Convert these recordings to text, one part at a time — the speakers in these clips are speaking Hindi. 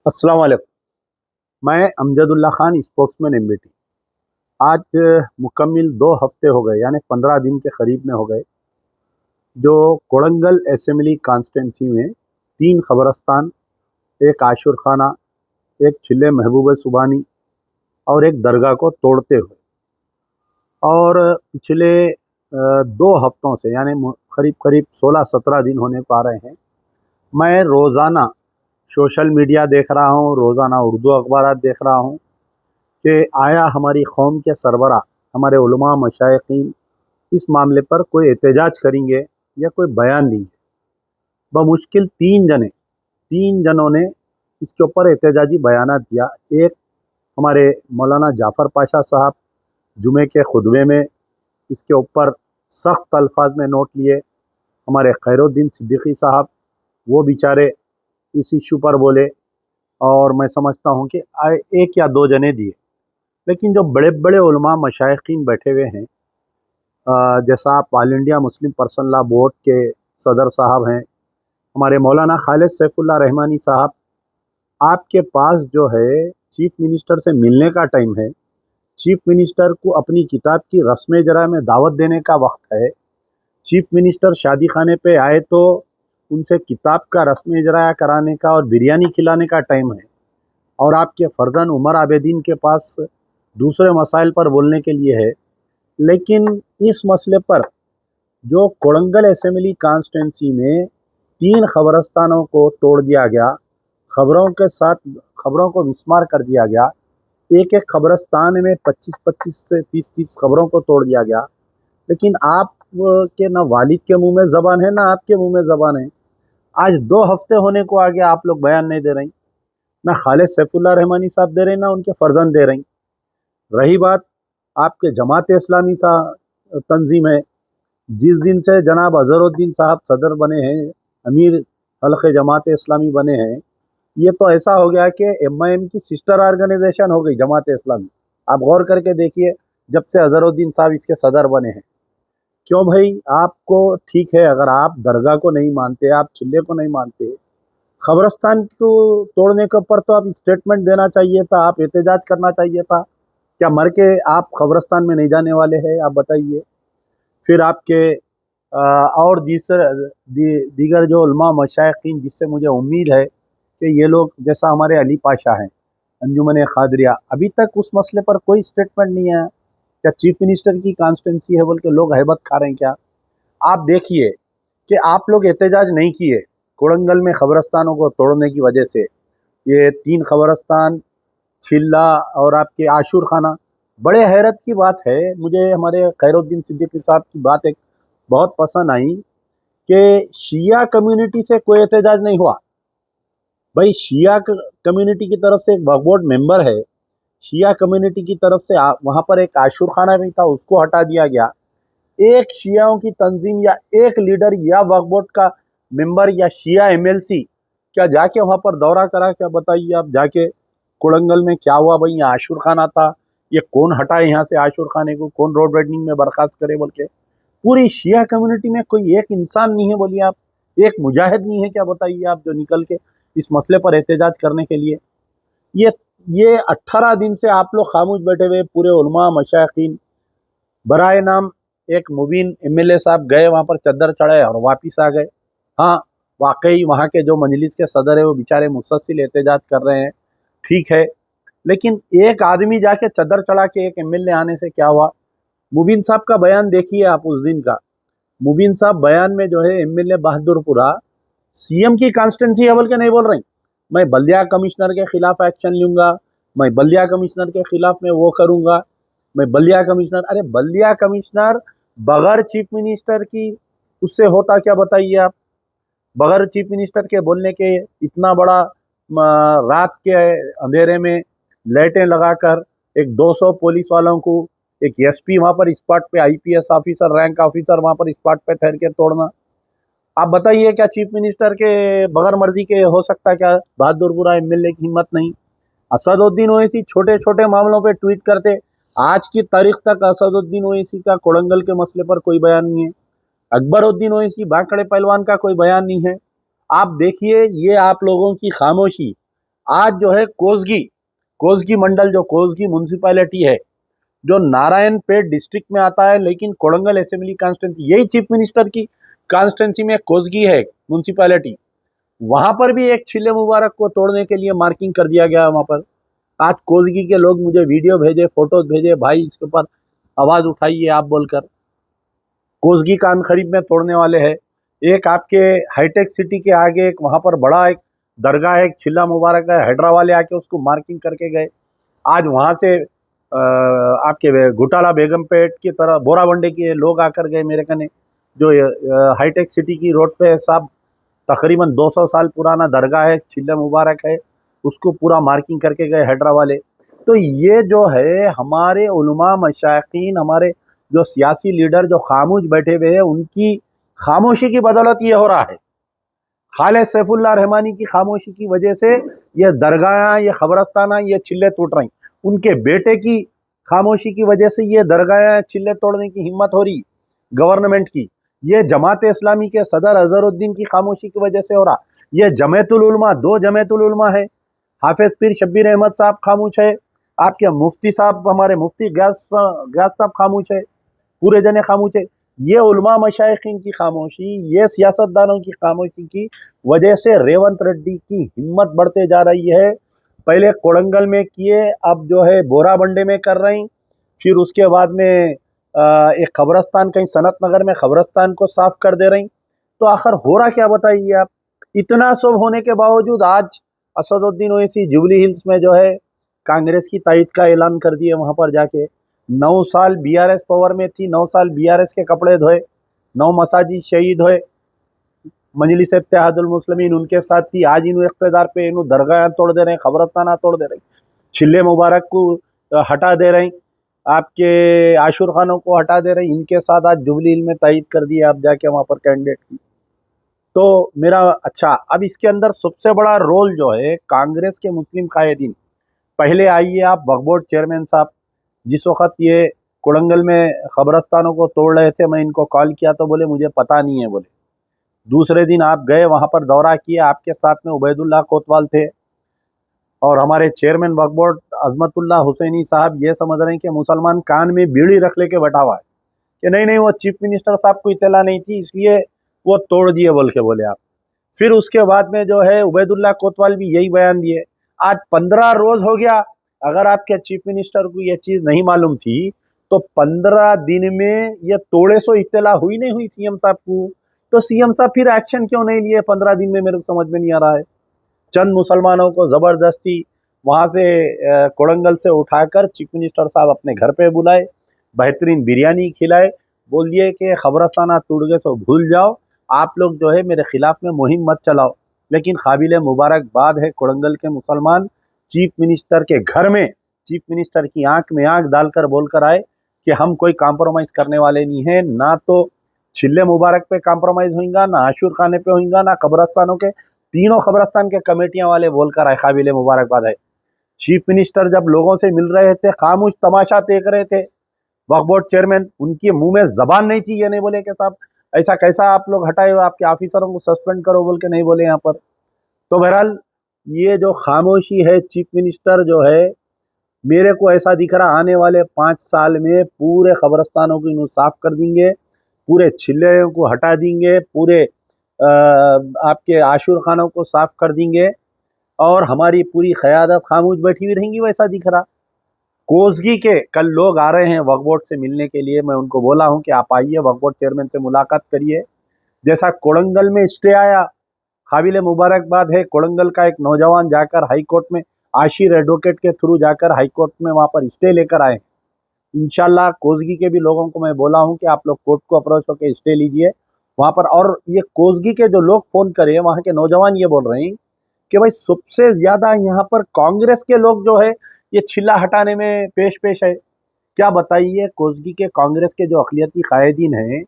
अस्सलाम वालेकुम। मैं अमजदुल्ला खान, स्पोक्समैन एमबीटी। आज मुकम्मिल 2 हफ्ते हो गए, यानी 15 दिन के करीब में हो गए, जो कोड़ंगल असेंबली कॉन्स्टिट्यूंसी में 3 कब्रस्तान, एक आशुर खाना, एक चिल्ले महबूब सुबानी और एक दरगाह को तोड़ते हुए, और पिछले 2 हफ्तों से यानी करीब करीब 16-17 दिन होने को आ रहे हैं, मैं रोज़ाना सोशल मीडिया देख रहा हूँ, रोज़ाना उर्दू अखबार देख रहा हूँ कि आया हमारी कौम के सरबराह, हमारे उलमा मशाइखीन इस मामले पर कोई एहतजाज करेंगे या कोई बयान देंगे। बमुश्किल 3 जनों ने इसके ऊपर एहतजाजी बयानात दिया। एक हमारे मौलाना जाफ़र पाशा साहब जुमे के खुतबे में इसके ऊपर सख्त अल्फाज में नोट लिए। हमारे खैरुद्दीन सिद्दीकी साहब, वो बेचारे इस इशू पर बोले, और मैं समझता हूँ कि 1 या 2 जने दिए। लेकिन जो बड़े बड़े उलमा मशाइखीन बैठे हुए हैं, जैसा आप all India Muslim personal law board के सदर साहब हैं, हमारे मौलाना खालिद सैफुल्लाह रहमानी साहब, आपके पास जो है चीफ मिनिस्टर से मिलने का टाइम है, चीफ मिनिस्टर को अपनी किताब की रस्म इजरा में दावत देने का वक्त है, चीफ मिनिस्टर शादी खाने पे आए तो उनसे किताब का रस्म इजरा कराने का और बिरयानी खिलाने का टाइम है, और आपके फर्जन उमर आबिदीन के पास दूसरे मसाइल पर बोलने के लिए है। लेकिन इस मसले पर जो कोड़ंगल असेंबली कॉन्स्टिट्यूंसी में 3 कब्रस्तानों को तोड़ दिया गया, खबरों के साथ खबरों को मिसमार कर दिया गया, एक एक कब्रस्तान में 25-25 से 30-30 खबरों को तोड़ दिया गया। लेकिन आप के ना वालिद के मुंह में ज़बान है, ना आपके मुंह में ज़बान है। आज 2 हफ्ते होने को आ गया, आप लोग बयान नहीं दे रही, ना खालिद सैफुल्लाह रहमानी साहब दे रहे, ना उनके फर्जंद दे रही। रही बात आपके जमात इस्लामी सा तंजीम है, जिस दिन से जनाब अजहरुद्दीन साहब सदर बने हैं, अमीर हल्क़े जमात इस्लामी बने हैं, ये तो ऐसा हो गया कि एमआईएम की सिस्टर ऑर्गेनाइजेशन हो गई जमात इस्लामी। आप गौर करके देखिए, जब से अजहरुद्दीन साहब इसके सदर बने हैं। क्यों भाई? आपको ठीक है, अगर आप दरगाह को नहीं मानते, आप चिल्ले को नहीं मानते, कब्रस्तान को तोड़ने के ऊपर तो आप स्टेटमेंट देना चाहिए था, आप एहतजाज करना चाहिए था। क्या मर के आप कब्रस्तान में नहीं जाने वाले हैं? आप बताइए। फिर आपके और दीगर जो उलमा मशाइखीन, जिससे मुझे उम्मीद है कि ये लोग, जैसा हमारे अली पाशा हैं अंजुमन खादरिया, अभी तक उस मसले पर कोई स्टेटमेंट नहीं है। क्या चीफ मिनिस्टर की कॉन्स्टिट्यूंसी है बोल के लोग हैबत खा रहे हैं क्या? आप देखिए कि आप लोग एहतजाज नहीं किए कोड़ंगल में कब्रस्तानों को तोड़ने की वजह से। ये 3 कब्रस्तान, चिल्ला और आपके आशुर खाना, बड़े हैरत की बात है। मुझे हमारे खैरुद्दीन सिद्दीकी साहब की बात एक बहुत पसंद आई कि शिया कम्युनिटी से कोई एहतजाज नहीं हुआ। भाई, शिया कम्युनिटी की तरफ से एक वक्फ बोर्ड मेंबर है, शिया कम्युनिटी की तरफ से वहाँ पर एक आशुर खाना भी था, उसको हटा दिया गया। एक शियाओं की तंजीम या एक लीडर या वक्फ बोर्ड का मेंबर या शिया एमएलसी क्या जाके वहाँ पर दौरा करा? क्या बताइए आप, जाके कोड़ंगल में क्या हुआ भाई? यहाँ आशुर खाना था, ये कौन हटाए यहाँ से आशुर खाने को? कौन रोड वेडनिंग में बर्खास्त करे बोल के? पूरी शिया कम्युनिटी में कोई एक इंसान नहीं है, बोलिए आप, एक मुजाहिद नहीं है क्या? बताइए आप, जो निकल के इस मसले पर एहतजाज करने के लिए। ये ये 18 दिन से आप लोग खामोश बैठे हुए, पूरे उलमा मशाइखीन। बराए नाम एक मुबीन एमएलए साहब गए वहाँ पर, चद्दर चढ़ाए और वापिस आ गए। हाँ, वाकई वहाँ के जो मजलिस के सदर है वो बेचारे मुसलसल एहतजाज कर रहे हैं, ठीक है। लेकिन एक आदमी जाके चद्दर चढ़ा के एक एमएलए आने से क्या हुआ? मुबीन साहब का बयान देखिए आप उस दिन का। मुबीन साहब बयान में जो है, एमएलए बहादुरपुरा सीएम की कॉन्स्टिट्यूंसी है बोल के नहीं बोल रही, मैं बल्दिया कमिश्नर के खिलाफ एक्शन लूंगा, मैं बल्दिया कमिश्नर के खिलाफ मैं वो करूंगा, मैं बल्दिया कमिश्नर। अरे बल्दिया कमिश्नर बगैर चीफ मिनिस्टर की उससे होता क्या? बताइए आप। बगैर चीफ मिनिस्टर के बोलने के इतना बड़ा रात के अंधेरे में लाइटें लगाकर एक 200 पुलिस वालों को, एक एसपी वहाँ पर स्पॉट पे, आईपीएस ऑफिसर, रैंक ऑफिसर वहाँ पर स्पॉट पे ठहर के तोड़ना। आप बताइए, क्या चीफ मिनिस्टर के बगैर मर्जी के हो सकता? क्या बहादुरपुरा एमएलए की हिम्मत नहीं? असदुद्दीन ओवैसी छोटे छोटे मामलों पे ट्वीट करते, आज की तारीख तक असदुद्दीन ओवैसी का कोड़ंगल के मसले पर कोई बयान नहीं है। अकबरुद्दीन ओवैसी भाखड़े पहलवान का कोई बयान नहीं है। आप देखिए, ये आप लोगों की खामोशी आज जो है कोसगी मंडल, जो कोसगी म्यूनसिपैलिटी है, जो नारायणपेट डिस्ट्रिक्ट में आता है, लेकिन कोड़ंगल असेंबली कॉन्स्टिट्यूंसी, यही चीफ मिनिस्टर की कॉन्स्टिट्यूंसी में कोसगी है म्यूनसिपैलिटी, वहां पर भी एक छिल्ले मुबारक को तोड़ने के लिए मार्किंग कर दिया गया वहां पर। आज कोसगी के लोग मुझे वीडियो भेजे, फोटोज भेजे, भाई इसके ऊपर आवाज उठाइए आप बोलकर। कोसगी कान खरीब में तोड़ने वाले हैं। एक आपके हाईटेक सिटी के आगे एक वहां पर बड़ा एक दरगाह है, एक छिल्ला मुबारक है, हैदरा वाले आके उसको मार्किंग करके गए। आज वहां से आपके घोटाला बेगमपेट की तरह बोराबंडे के लोग आकर गए मेरे कने, जो हाईटेक सिटी की रोड पे साहब तकरीबन 200 साल पुराना दरगाह है, छिल्ला मुबारक है, उसको पूरा मार्किंग करके गए हैदरा वाले। तो ये जो है हमारे उलमा मशाइखीन, हमारे जो सियासी लीडर जो खामोश बैठे हुए हैं, उनकी खामोशी की बदौलत ये हो रहा है। खालिद सैफुल्लाह रहमानी की खामोशी की वजह से ये दरगाह, ये खबरस्ताना, ये छिल्ले टूट रही। उनके बेटे की खामोशी की वजह से ये दरगाह छिल्ले तोड़ने की हिम्मत हो रही गवर्नमेंट की। ये जमात इस्लामी के सदर अजहरुद्दीन की खामोशी की वजह से हो रहा। ये जमातुल उलमा, 2 जमातुल उलमा है, हाफिज पीर शब्बीर अहमद साहब खामोश है, आपके मुफ्ती साहब, हमारे मुफ्ती गयास साहब खामोश है, पूरे जने खामोश है। ये उलमा मशाइखीन की खामोशी, ये सियासतदानों की खामोशी की वजह से रेवंत रेड्डी की हिम्मत बढ़ते जा रही है। पहले कोड़ंगल में किए, अब जो है बोराबंडे में कर रही, फिर उसके बाद में एक कब्रस्तान, कहीं सनत नगर में कब्रस्तान को साफ कर दे रही। तो आखिर हो रहा क्या बताइए आप। इतना सब होने के बावजूद आज असदुद्दीन ओवैसी जुबली हिल्स में जो है कांग्रेस की तायद का ऐलान कर दिए। वहां पर जाके 9 साल बीआरएस पावर में थी, 9 साल बीआरएस के कपड़े धोए, 9 मसाजिद शहीद हुए, मजलिस इत्तेहादुल मुस्लिमीन उनके साथ थी। आज इन इख्तिदार पे इन दरगाह तोड़ दे रहे हैं, खबरस्ताना तोड़ दे रहे हैं, छिल्ले मुबारक को हटा दे रहे हैं, आपके आशुर खानों को हटा दे रहे हैं। इनके साथ आज जुबली हिल में तायद कर दिया आप जाके वहाँ पर कैंडिडेट की। तो मेरा अच्छा, अब इसके अंदर सबसे बड़ा रोल जो है कांग्रेस के मुस्लिम कायदीन। पहले आइए आप वक्फ बोर्ड चेयरमैन साहब, जिस वक्त ये कोड़ंगल में खबरस्तानों को तोड़ रहे थे, मैं इनको कॉल किया तो बोले मुझे पता नहीं है बोले। दूसरे दिन आप गए वहां पर दौरा किया, आपके साथ में उबैदुल्लाह कोतवाल थे और हमारे चेयरमैन वक्फ बोर्ड अजमतुल्लाह हुसैनी साहब ये समझ रहे हैं कि मुसलमान कान में बीड़ी रख लेके बैठा हुआ है कि नहीं नहीं वो चीफ मिनिस्टर साहब को इत्तला नहीं थी इसलिए वो तोड़ दिए बोल के बोले आप। फिर उसके बाद में जो है उबैदुल्लाह कोतवाल भी यही बयान दिए। आज 15 रोज हो गया, अगर आपके चीफ मिनिस्टर को ये चीज नहीं मालूम थी तो 15 दिन में ये तोड़े सो इत्तला हुई नहीं हुई सीएम साहब को, तो सीएम साहब फिर एक्शन क्यों नहीं लिए 15 दिन में, मेरे को समझ में नहीं आ रहा है। चंद मुसलमानों को जबरदस्ती वहां से कोड़ंगल से उठाकर चीफ मिनिस्टर साहब अपने घर पे बुलाए, बेहतरीन बिरयानी खिलाए, बोल दिए कि खबरस्ताना टूट गए सो भूल जाओ, आप लोग जो है मेरे खिलाफ में मुहिम मत चलाओ। लेकिन काबिल मुबारकबाद है कोड़ंगल के मुसलमान चीफ मिनिस्टर के घर में, चीफ मिनिस्टर की आंख में आंख डालकर बोलकर आए कि हम कोई कॉम्प्रोमाइज करने वाले नहीं है, ना तो छिल्ले मुबारक पे कॉम्प्रोमाइज होगा, ना आशूर खाने पे होगा, ना कब्रस्तानों के, तीनों कब्रस्तान के कमेटियां वाले बोलकर आए। काबिल मुबारकबाद है। चीफ मिनिस्टर जब लोगों से मिल रहे थे खामोश तमाशा देख रहे थे, वक्फ बोर्ड चेयरमैन उनके मुंह में जबान नहीं थी, ये नहीं बोले कि साहब ऐसा कैसा आप लोग हटाए हो, आपके ऑफिसरों को सस्पेंड करो बोल के नहीं बोले यहाँ पर। तो बहरहाल ये जो खामोशी है चीफ मिनिस्टर जो है, मेरे को ऐसा दिख रहा आने वाले 5 साल में पूरे कब्रस्तानों को इन्हों साफ कर देंगे, पूरे छिल्ले को हटा देंगे, पूरे आपके आशुर खानों को साफ कर देंगे और हमारी पूरी क़यादत खामोश बैठी हुई रहेंगी, वैसा दिख रहा। कोसगी के कल लोग आ रहे हैं वक्फ बोर्ड से मिलने के लिए, मैं उनको बोला हूं कि आप आइए वक्फ बोर्ड चेयरमैन से मुलाकात करिए। जैसा कोड़ंगल में स्टे आया, काबिल मुबारकबाद है, कोड़ंगल का एक नौजवान जाकर हाई कोर्ट में आशिर एडवोकेट के थ्रू जाकर हाई कोर्ट में वहां पर स्टे लेकर आए। इंशाल्लाह कोसगी के भी लोगों को मैं बोला हूं कि आप लोग कोर्ट को अप्रोच होकर स्टे लीजिए वहां पर। और ये कोसगी के जो लोग फोन करे, वहां के नौजवान ये बोल रहे हैं कि भाई सबसे ज्यादा यहाँ पर कांग्रेस के लोग जो है ये छिल्ला हटाने में पेश पेश है। क्या बताइए, कोसगी के कांग्रेस के जो अक़लियती कायदीन हैं,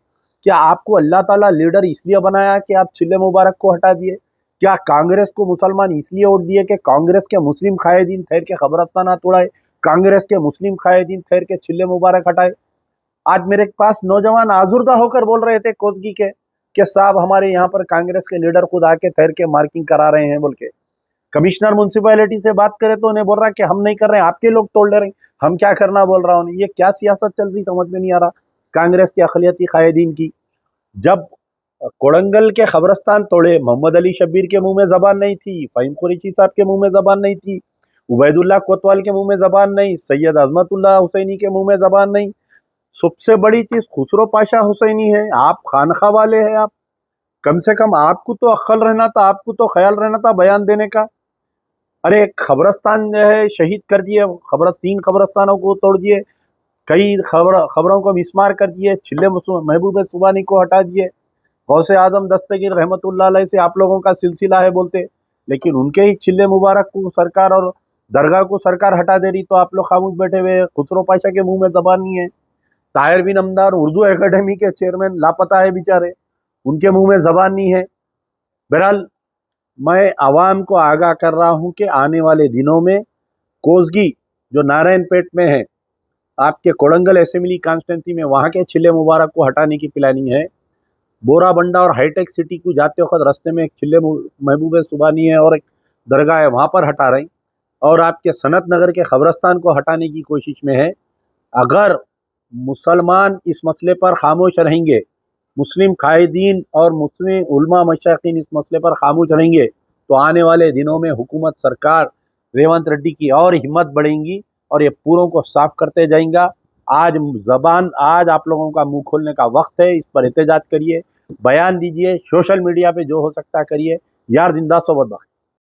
क्या आपको अल्लाह ताला लीडर इसलिए बनाया कि आप छिल्ले मुबारक को हटा दिए? क्या कांग्रेस को मुसलमान इसलिए वोट दिए कि कांग्रेस के मुस्लिम कायदीन ठहर के खबरस्ताना तोड़ाए, कांग्रेस के मुस्लिम कायदीन ठहर के छिल्ले मुबारक हटाए? आज मेरे पास नौजवान आजुर्दा होकर बोल रहे थे कोसगी के कि साहब हमारे यहाँ पर कांग्रेस के लीडर खुद आके ठहर के मार्किंग करा रहे हैं बोल के। कमिश्नर म्यूनसिपैलिटी से बात करें तो उन्हें बोल रहा है कि हम नहीं कर रहे हैं, आपके लोग तोड़ ले रहे हैं, हम क्या करना बोल रहा हूँ। ये क्या सियासत चल रही समझ में नहीं आ रहा कांग्रेस के अक़लियती कायदीन की। जब कोड़ंगल के खबरस्तान तोड़े, मोहम्मद अली शब्बीर के मुंह में जबान नहीं थी, फ़हीम कुरैशी साहब के मुंह में जबान नहीं थी, उबैदुल्लाह कोतवाल के मुंह में जबान नहीं, सैयद अजमतुल्लाह हुसैनी के मुंह में जबान नहीं, सबसे बड़ी चीज खुसरो पाशा हुसैनी है। आप खानखा वाले हैं, आप कम से कम आपको तो अक्ल रहना था, आपको तो ख्याल रहना था बयान देने का। अरे एक खबरस्तान जो है शहीद कर दिए, 3 खबरस्तानों को तोड़ दिए, कई खबरों को मिसमार कर दिए, छिल्ले महबूब सुबानी को हटा दिए, गौसे आजम दस्तगीर रहमतुल्लाह अलैह से आप लोगों का सिलसिला है बोलते, लेकिन उनके ही छिल्ले मुबारक को सरकार और दरगाह को सरकार हटा दे रही, तो आप लोग खामोश बैठे हुए। खुसरो पाशा के मुंह में जबान नहीं है। ताहिर बिन हमदार उर्दू एकेडमी के चेयरमैन लापता है बेचारे, उनके मुंह में जबान नहीं है। बहरहाल मैं आवाम को आगाह कर रहा हूं कि आने वाले दिनों में कोसगी जो नारायणपेट में है, आपके कोड़ंगल असेंबली कॉन्स्टिट्यूंसी में, वहां के छिल्ले मुबारक को हटाने की प्लानिंग है। बोराबंडा और हाईटेक सिटी को जाते वक्त रास्ते में एक छिल्ले महबूब सुबानी है और एक दरगाह है, वहां पर हटा रही, और आपके सनत नगर के खबरस्तान को हटाने की कोशिश में है। अगर मुसलमान इस मसले पर खामोश रहेंगे, मुस्लिम कायदीन और मुस्लिम उलमा मशाइखीन इस मसले पर खामोश रहेंगे, तो आने वाले दिनों में हुकूमत सरकार रेवंत रेड्डी की और हिम्मत बढ़ेंगी और ये पूरों को साफ करते जाएंगा। आज आप लोगों का मुंह खोलने का वक्त है, इस पर एहतजाज करिए, बयान दीजिए, सोशल मीडिया पे जो हो सकता है करिए। यार जिंदा सोबत बख्श।